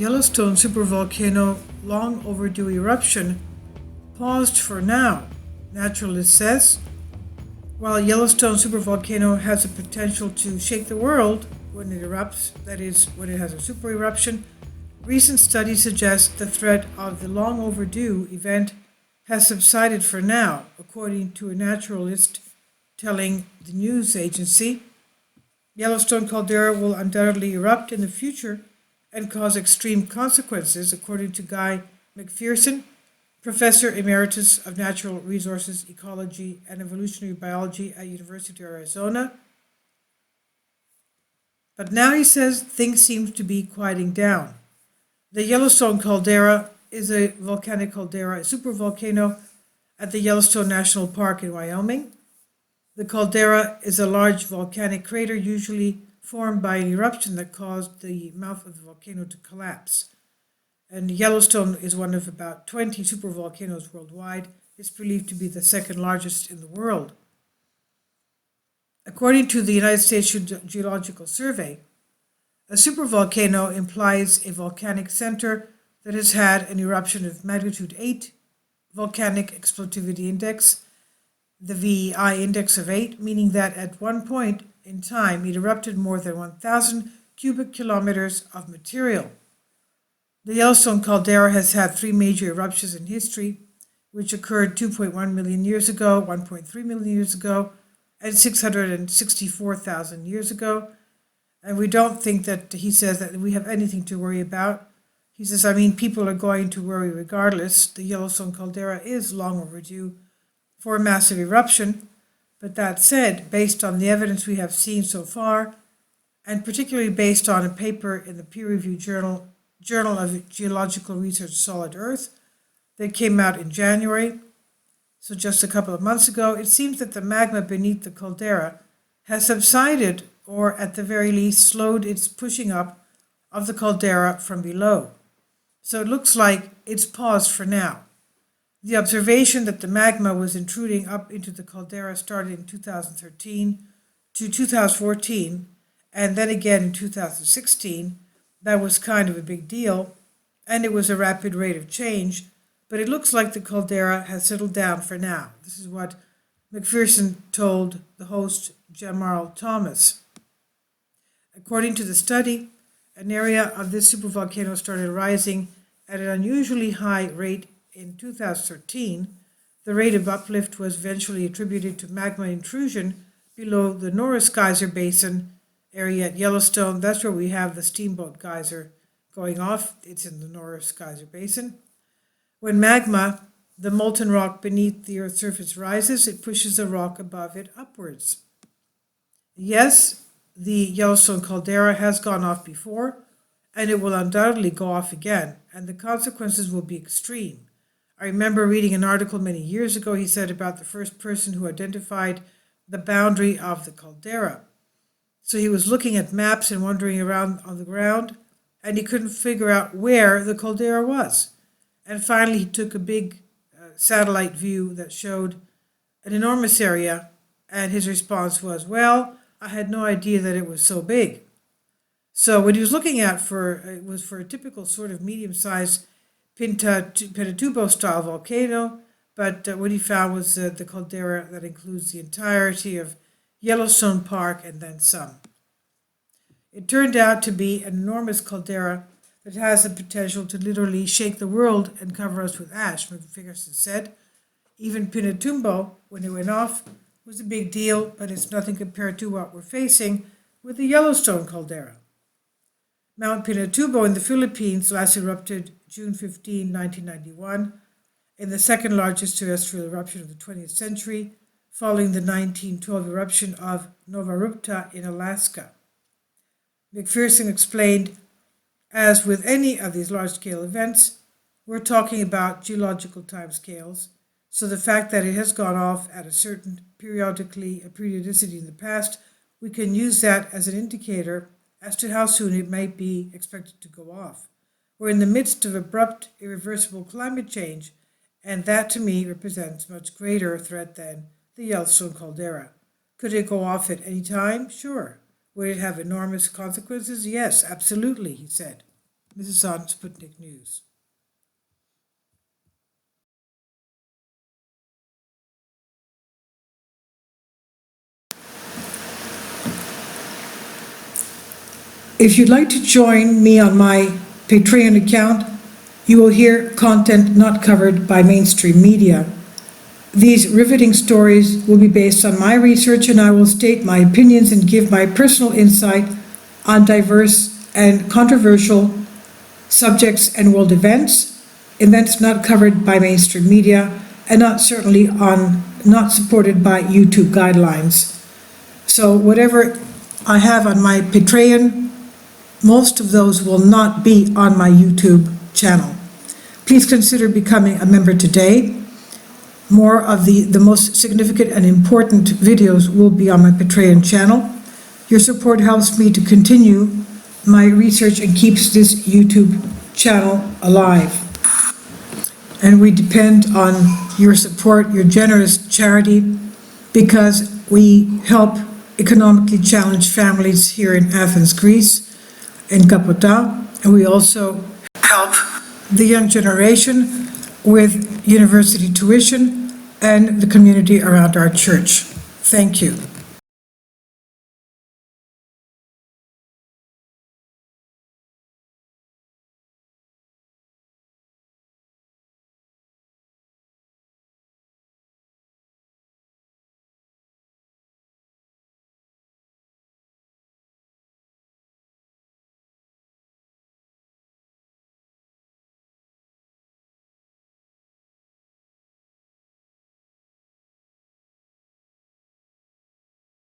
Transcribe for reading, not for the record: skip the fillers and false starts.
Yellowstone Supervolcano long overdue eruption paused for now, Naturalist says. While Yellowstone Supervolcano has the potential to shake the world when it erupts, that is, when it has a super eruption, recent studies suggest the threat of the long overdue event has subsided for now, according to a naturalist telling the news agency. Yellowstone caldera will undoubtedly erupt in the future and cause extreme consequences, according to Guy McPherson, Professor Emeritus of Natural Resources, Ecology, and Evolutionary Biology at University of Arizona. But now he says things seem to be quieting down. The Yellowstone caldera is a volcanic caldera, a supervolcano at the Yellowstone National Park in Wyoming. The caldera is a large volcanic crater usually formed by an eruption that caused the mouth of the volcano to collapse. And Yellowstone is one of about 20 supervolcanoes worldwide. It's believed to be the second largest in the world. According to the United States Geological Survey, a supervolcano implies a volcanic center that has had an eruption of magnitude 8 volcanic explosivity index, the VEI index of 8, meaning that at one point in time it erupted more than 1,000 cubic kilometers of material. The Yellowstone caldera has had 3 major eruptions in history, which occurred 2.1 million years ago, 1.3 million years ago, and 664,000 years ago. And we don't think that, he says, that we have anything to worry about. He says, people are going to worry regardless. The Yellowstone caldera is long overdue for a massive eruption. But that said, based on the evidence we have seen so far, and particularly based on a paper in the peer-reviewed Journal of Geological Research Solid Earth that came out in January, so just a couple of months ago, it seems that the magma beneath the caldera has subsided, or at the very least slowed its pushing up of the caldera from below. So it looks like it's paused for now. The observation that the magma was intruding up into the caldera started in 2013 to 2014, and then again in 2016. That was kind of a big deal, and it was a rapid rate of change, but it looks like the caldera has settled down for now. This is what McPherson told the host, Jamal Thomas. According to the study, an area of this supervolcano started rising at an unusually high rate in 2013. The rate of uplift was eventually attributed to magma intrusion below the Norris Geyser Basin area at Yellowstone. That's where we have the Steamboat Geyser going off. It's in the Norris Geyser Basin. When magma, the molten rock beneath the Earth's surface, rises, it pushes the rock above it upwards. Yes, the Yellowstone caldera has gone off before, and it will undoubtedly go off again, and the consequences will be extreme. I remember reading an article many years ago, he said, about the first person who identified the boundary of the caldera. So he was looking at maps and wandering around on the ground, and he couldn't figure out where the caldera was. And finally he took a big satellite view that showed an enormous area, and his response was, well, I had no idea that it was so big. So what he was looking at was for a typical sort of medium-sized Pinatubo-style volcano, but what he found was the caldera that includes the entirety of Yellowstone Park and then some. It turned out to be an enormous caldera that has the potential to literally shake the world and cover us with ash, McPherson said. Even Pinatubo, when it went off, was a big deal, but it's nothing compared to what we're facing with the Yellowstone caldera. Mount Pinatubo in the Philippines last erupted June 15, 1991, in the second largest terrestrial eruption of the 20th century, following the 1912 eruption of Nova Rupta in Alaska. McPherson explained, as with any of these large-scale events, we're talking about geological timescales, so the fact that it has gone off at a certain periodicity in the past, we can use that as an indicator as to how soon it might be expected to go off. We're in the midst of abrupt, irreversible climate change, and that to me represents much greater threat than the Yellowstone caldera. Could it go off at any time? Sure. Would it have enormous consequences? Yes, absolutely, he said. This is on Sputnik News. If you'd like to join me on my Patreon account, you will hear content not covered by mainstream media. These riveting stories will be based on my research, and I will state my opinions and give my personal insight on diverse and controversial subjects and world events not covered by mainstream media, and not supported by YouTube guidelines. So whatever I have on my Patreon, most of those will not be on my YouTube channel. Please consider becoming a member today. More of the most significant and important videos will be on my Patreon channel. Your support helps me to continue my research and keeps this YouTube channel alive. And we depend on your support, your generous charity, because we help economically challenged families here in Athens, Greece, in Kapota, and we also help the young generation with university tuition and the community around our church. Thank you.